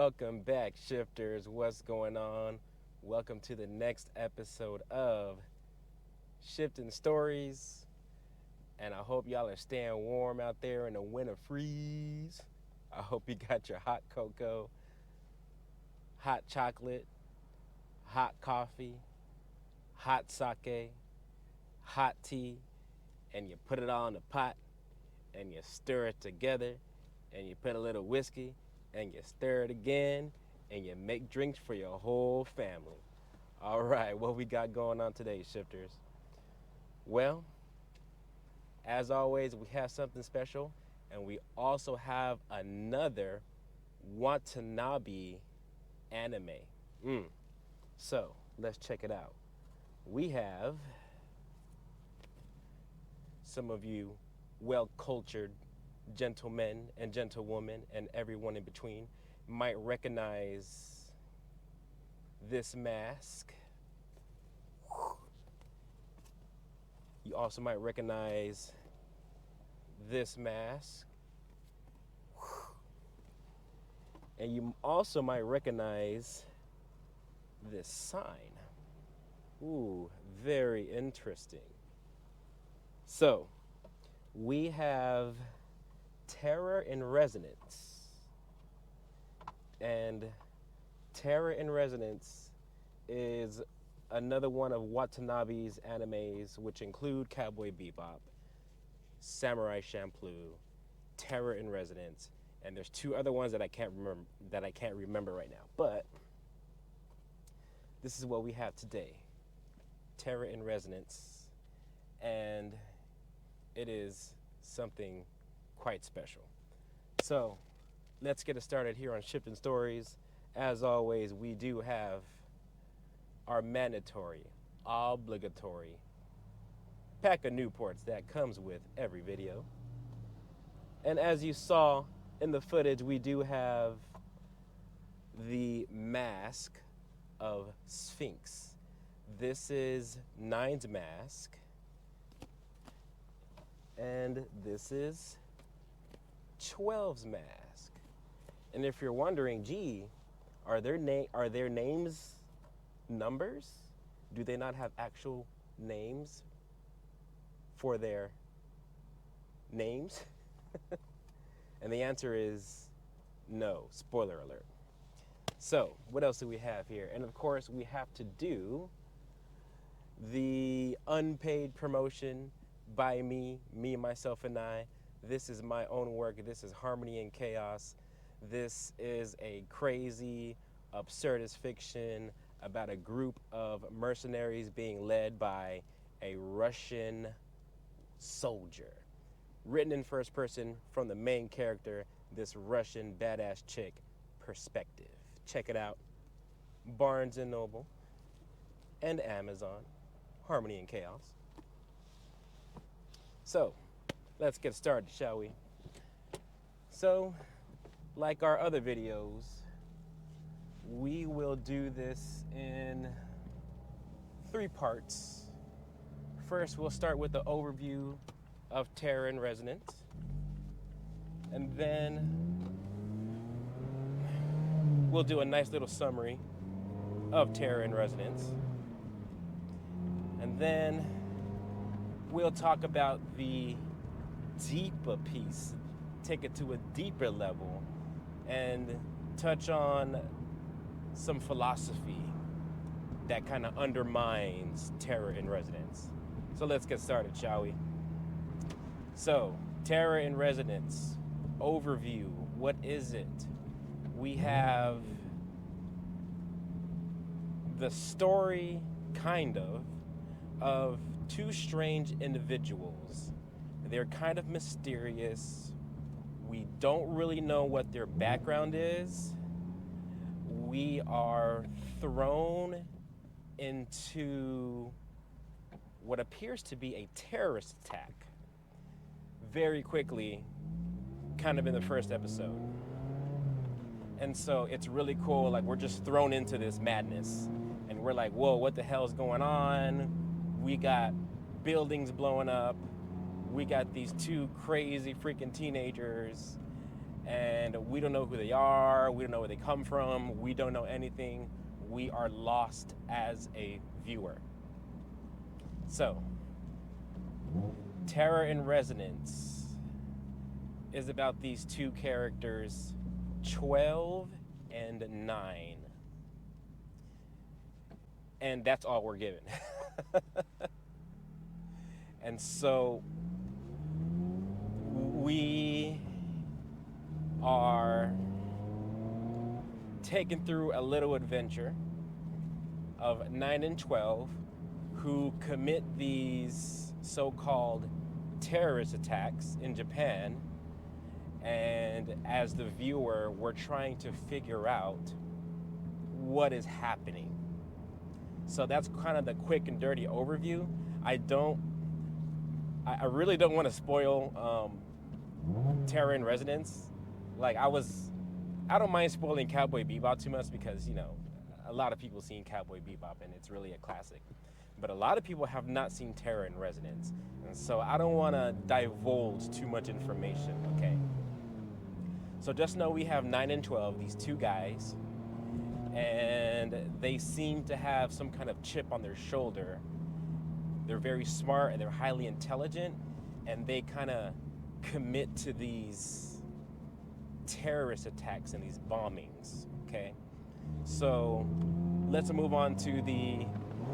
Welcome back, shifters. What's going on? Welcome to the next episode of Shifting Stories. And I hope y'all are staying warm out there in the winter freeze. I hope you got your hot cocoa, hot chocolate, hot coffee, hot sake, hot tea, and you put it all in a pot and you stir it together and you put a little whiskey and you stir it again and you make drinks for your whole family. All right, what we got going on today, shifters? Well, as always, we have something special, and we also have another watanabe anime. Mm. So let's check it out. We have some of you well cultured gentlemen and gentlewomen and everyone in between might recognize this mask. You also might recognize this mask. And you also might recognize this sign. Ooh, very interesting. So, we have Terror in Resonance. And Terror in Resonance is another one of Watanabe's animes, which include Cowboy Bebop, Samurai Champloo, Terror in Resonance, and there's two other ones that I can't remember right now. But this is what we have today. Terror in Resonance, and it is something quite special. So let's get it started here on Shifting Stories. As always, we do have our mandatory, obligatory pack of Newports that comes with every video. And as you saw in the footage, we do have the mask of Sphinx. This is Nine's mask, and this is 12's mask. And if you're wondering, gee, are their names numbers? Do they not have actual names for their names? And the answer is no. Spoiler alert. So, what else do we have here? And of course, we have to do the unpaid promotion by me, myself, and I. This is my own work. This is Harmony and Chaos. This is a crazy, absurdist fiction about a group of mercenaries being led by a Russian soldier. Written in first person from the main character, this Russian badass chick perspective. Check it out. Barnes & Noble and Amazon. Harmony and Chaos. So, let's get started, shall we? So, like our other videos, we will do this in 3 parts. First, we'll start with the overview of Terror in Resonance. And then we'll do a nice little summary of Terror in Resonance. And then we'll talk about the deeper piece, take it to a deeper level, and touch on some philosophy that kind of undermines Terror in Resonance. So let's get started, shall we? So, Terror in Resonance, overview, what is it? We have the story, kind of 2 strange individuals. They're kind of mysterious. We don't really know what their background is. We are thrown into what appears to be a terrorist attack very quickly, kind of in the first episode. And so it's really cool, like we're just thrown into this madness and we're like, whoa, what the hell is going on? We got buildings blowing up. We got these 2 crazy freaking teenagers, and we don't know who they are, we don't know where they come from, we don't know anything. We are lost as a viewer. So, Terror in Resonance is about these two characters, 12 and 9. And that's all we're given. And so we are taken through a little adventure of 9 and 12 who commit these so-called terrorist attacks in Japan. And as the viewer, we're trying to figure out what is happening. So that's kind of the quick and dirty overview. I really don't want to spoil Terror in Resonance. Like I don't mind spoiling Cowboy Bebop too much because, a lot of people seen Cowboy Bebop and it's really a classic. But a lot of people have not seen Terror in Resonance. And so I don't want to divulge too much information, okay? So just know we have 9 and 12, these two guys, and they seem to have some kind of chip on their shoulder. They're very smart and they're highly intelligent, and they kind of commit to these terrorist attacks and these bombings, okay? So let's move on to the,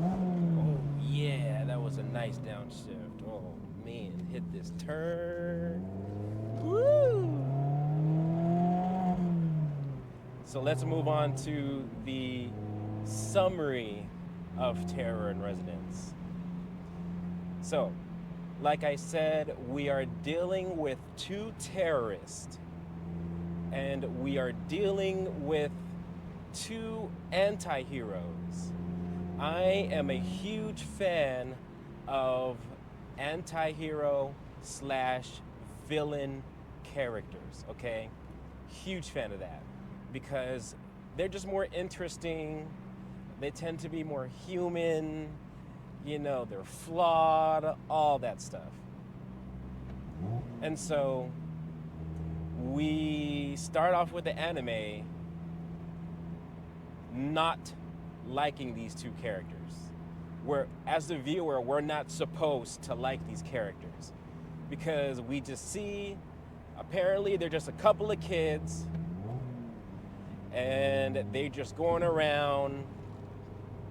oh yeah, that was a nice downshift. Oh man, hit this turn. Woo! So let's move on to the summary of Terror in Resonance. So, like I said, we are dealing with two terrorists, and we are dealing with two anti-heroes. I am a huge fan of anti-hero / villain characters, okay? Huge fan of that because they're just more interesting. They tend to be more human, they're flawed, all that stuff. And so we start off with the anime not liking these two characters. As the viewer, we're not supposed to like these characters because we just see, apparently they're just a couple of kids and they're just going around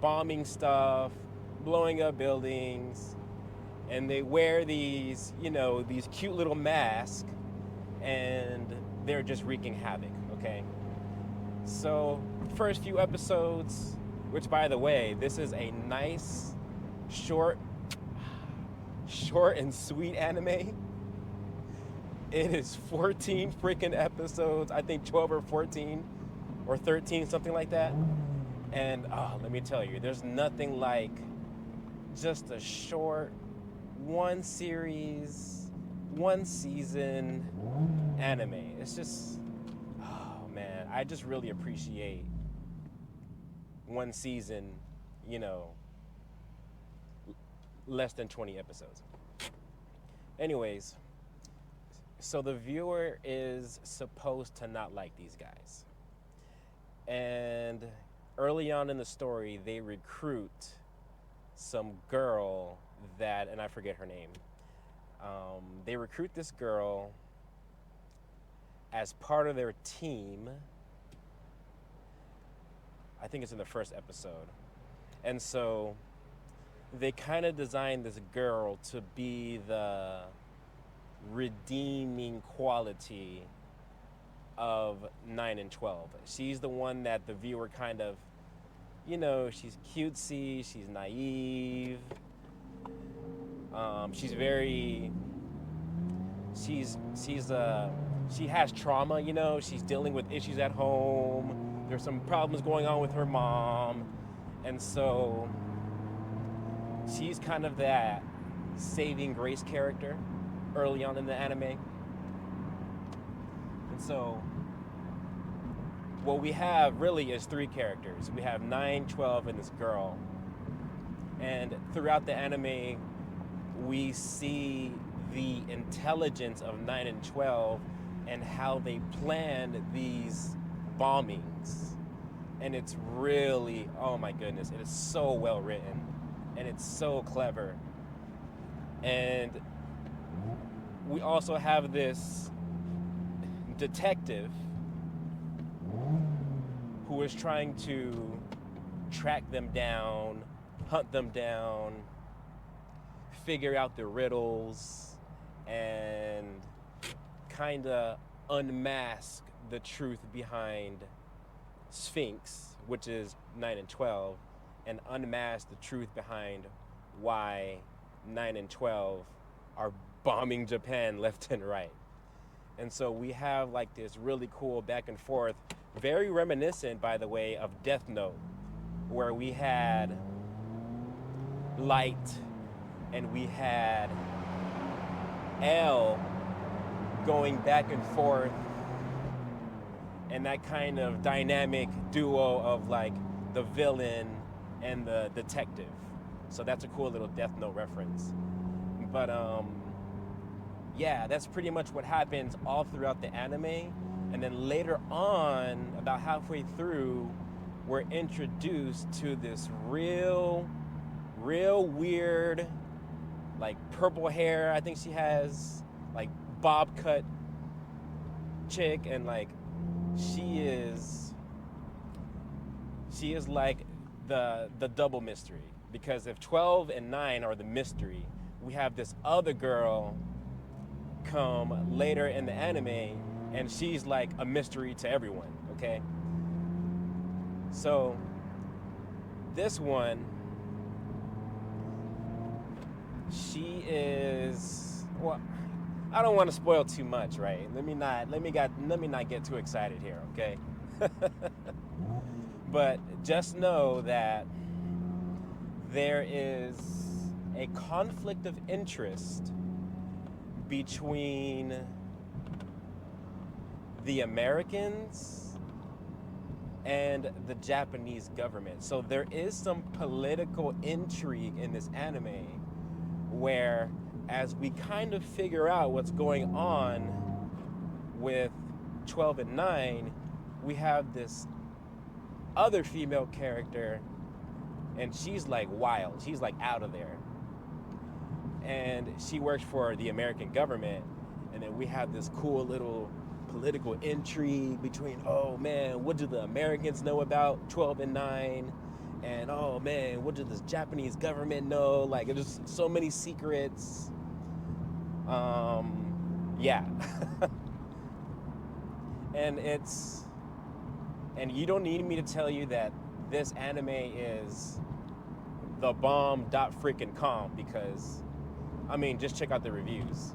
bombing stuff, blowing up buildings, and they wear these, these cute little masks, and they're just wreaking havoc, okay? So, first few episodes, which by the way, this is a nice, short and sweet anime. It is 14 freaking episodes, I think 12 or 14 or 13, something like that. And let me tell you, there's nothing like just a short, one series, one season anime. It's just, oh man, I just really appreciate one season, less than 20 episodes. Anyways, so the viewer is supposed to not like these guys. And early on in the story, they recruit some girl and I forget her name. They recruit this girl as part of their team. I think it's in the first episode. And so they kind of designed this girl to be the redeeming quality of 9 and 12. She's the one that the viewer kind of, she's cutesy, she's naive. She has trauma, she's dealing with issues at home. There's some problems going on with her mom. And so she's kind of that saving grace character early on in the anime. And so what we have really is three characters. We have 9, 12, and this girl. And throughout the anime, we see the intelligence of 9 and 12 and how they planned these bombings. And it's really, oh my goodness, it is so well written and it's so clever. And we also have this detective who is trying to track them down, hunt them down, figure out the riddles, and kind of unmask the truth behind Sphinx, which is 9 and 12, and unmask the truth behind why 9 and 12 are bombing Japan left and right. And so we have like this really cool back and forth, very reminiscent, by the way, of Death Note, where we had Light and we had L going back and forth, and that kind of dynamic duo of like the villain and the detective. So that's a cool little Death Note reference. But yeah, that's pretty much what happens all throughout the anime. And then later on, about halfway through, we're introduced to this real weird, like purple hair. I think she has like bob cut chick, and like she is like the double mystery, because if 12 and 9 are the mystery, we have this other girl come later in the anime, and she's like a mystery to everyone, okay? So this one, she is, well, I don't want to spoil too much, right? Let me not get too excited here, okay? But just know that there is a conflict of interest between the Americans and the Japanese government. So there is some political intrigue in this anime where, as we kind of figure out what's going on with 12 and 9, we have this other female character, and she's like wild. She's like out of there. And she works for the American government. And then we have this cool little political intrigue between, oh man, what do the Americans know about 12 and 9? And oh man, what does this Japanese government know? Like, there's so many secrets. Yeah. And you don't need me to tell you that this anime is the bomb dot freaking com, because, I mean, just check out the reviews.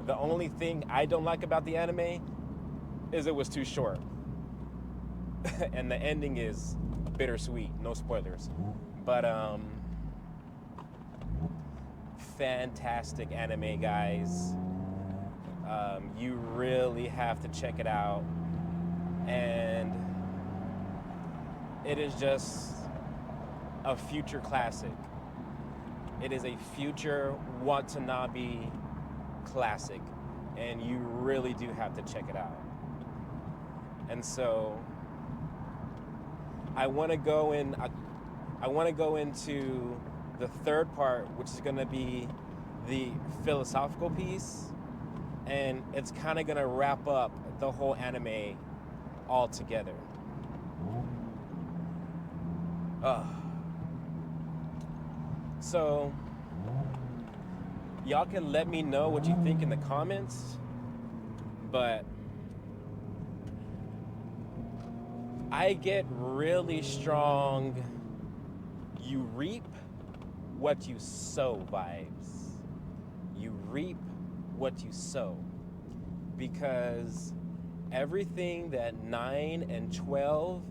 The only thing I don't like about the anime is it was too short. And the ending is bittersweet, no spoilers. But fantastic anime, guys. You really have to check it out. And it is just a future classic. It is a future Watanabe classic, and you really do have to check it out. And so I want to go into the third part, which is going to be the philosophical piece, and it's kind of going to wrap up the whole anime all together. So y'all can let me know what you think in the comments, but I get really strong you reap what you sow vibes. You reap what you sow, because everything that 9 and 12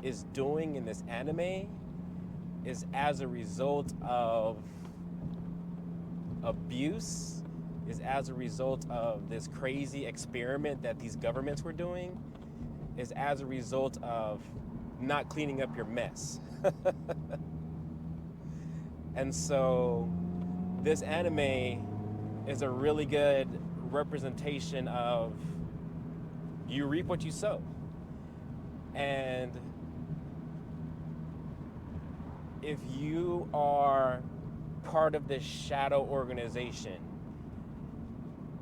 is doing in this anime is as a result of abuse, is as a result of this crazy experiment that these governments were doing, is as a result of not cleaning up your mess. And so this anime is a really good representation of you reap what you sow. And if you are part of this shadow organization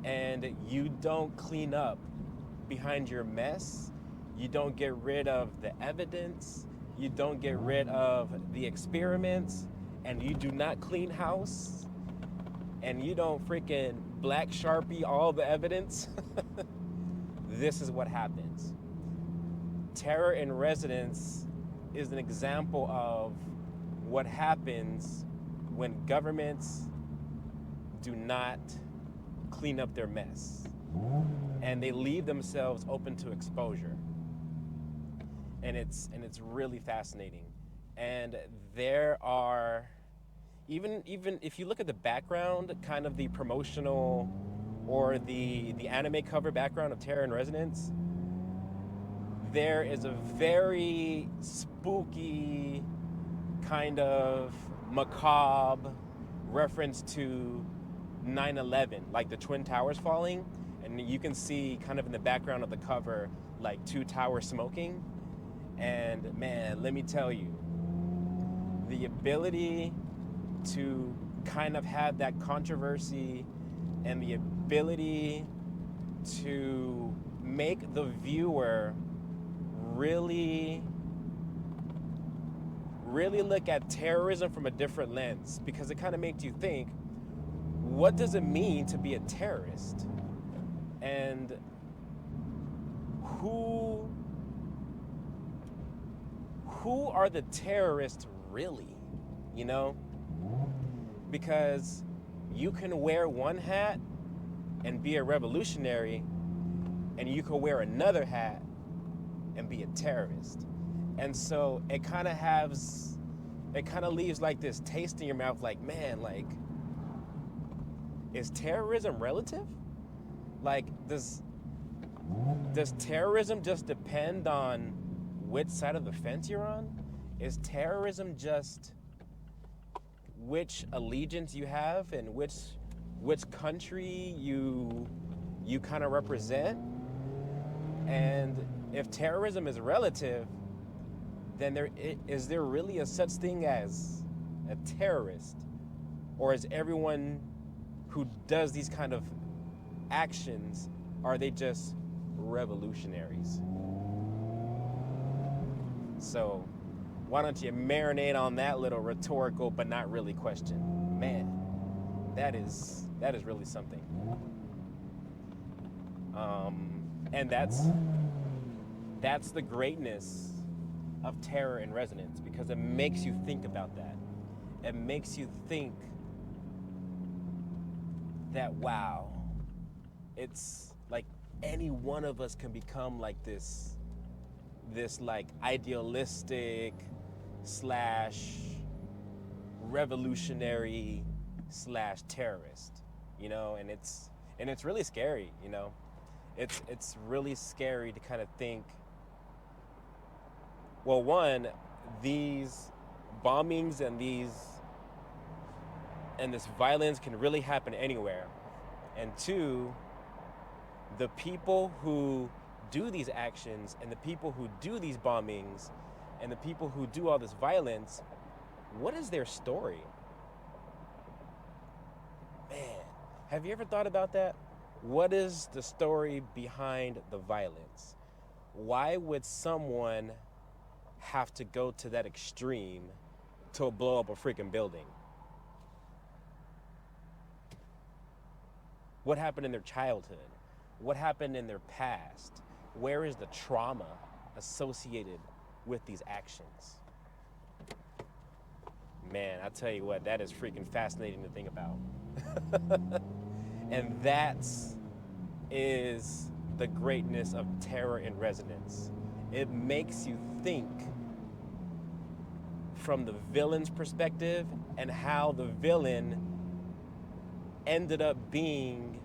and you don't clean up behind your mess, you don't get rid of the evidence, you don't get rid of the experiments, and you do not clean house, and you don't freaking black Sharpie all the evidence, this is what happens. Terror in residence is an example of what happens when governments do not clean up their mess and they leave themselves open to exposure. And it's really fascinating. And there are even if you look at the background, kind of the promotional or the anime cover background of Terror in Resonance, there is a very spooky, kind of macabre reference to 9/11, like the Twin Towers falling. And you can see kind of in the background of the cover, like two towers smoking. And man, let me tell you, the ability to kind of have that controversy and the ability to make the viewer really look at terrorism from a different lens, because it kind of makes you think, what does it mean to be a terrorist? And who are the terrorists really, you know? Because you can wear one hat and be a revolutionary, and you can wear another hat and be a terrorist. And so it kind of leaves like this taste in your mouth, like, man, like, is terrorism relative? Like, does terrorism just depend on which side of the fence you're on? Is terrorism just which allegiance you have and which country you kind of represent? And if terrorism is relative, then is there really a such thing as a terrorist? Or is everyone who does these kind of actions, are they just revolutionaries? So why don't you marinate on that little rhetorical but not really question? Man, that is really something. And that's the greatness of Terror in Resonance, because it makes you think about that. It makes you think that, wow, it's like any one of us can become like this like idealistic / revolutionary / terrorist, you know? And it's really scary, you know? It's really scary to kind of think, well, one, these bombings and this violence can really happen anywhere. And two, the people who do these actions and the people who do these bombings and the people who do all this violence, what is their story? Man, have you ever thought about that? What is the story behind the violence? Why would someone have to go to that extreme to blow up a freaking building? What happened in their childhood? What happened in their past? Where is the trauma associated with these actions? Man, I tell you what, that is freaking fascinating to think about. And that is the greatness of Terror in Resonance. It makes you think from the villain's perspective and how the villain ended up being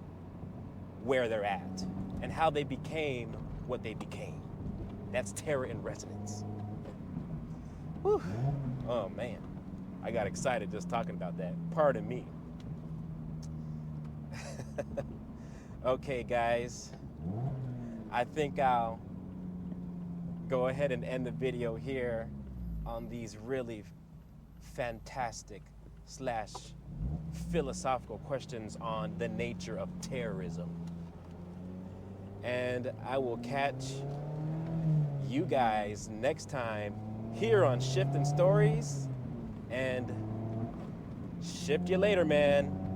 where they're at and how they became what they became. That's Terror in Resonance. Whew. Oh man, I got excited just talking about that. Pardon me. Okay, guys, I think I'll go ahead and end the video here on these really fantastic slash philosophical questions on the nature of terrorism. And I will catch you guys next time here on Shifting Stories, and shift you later, man.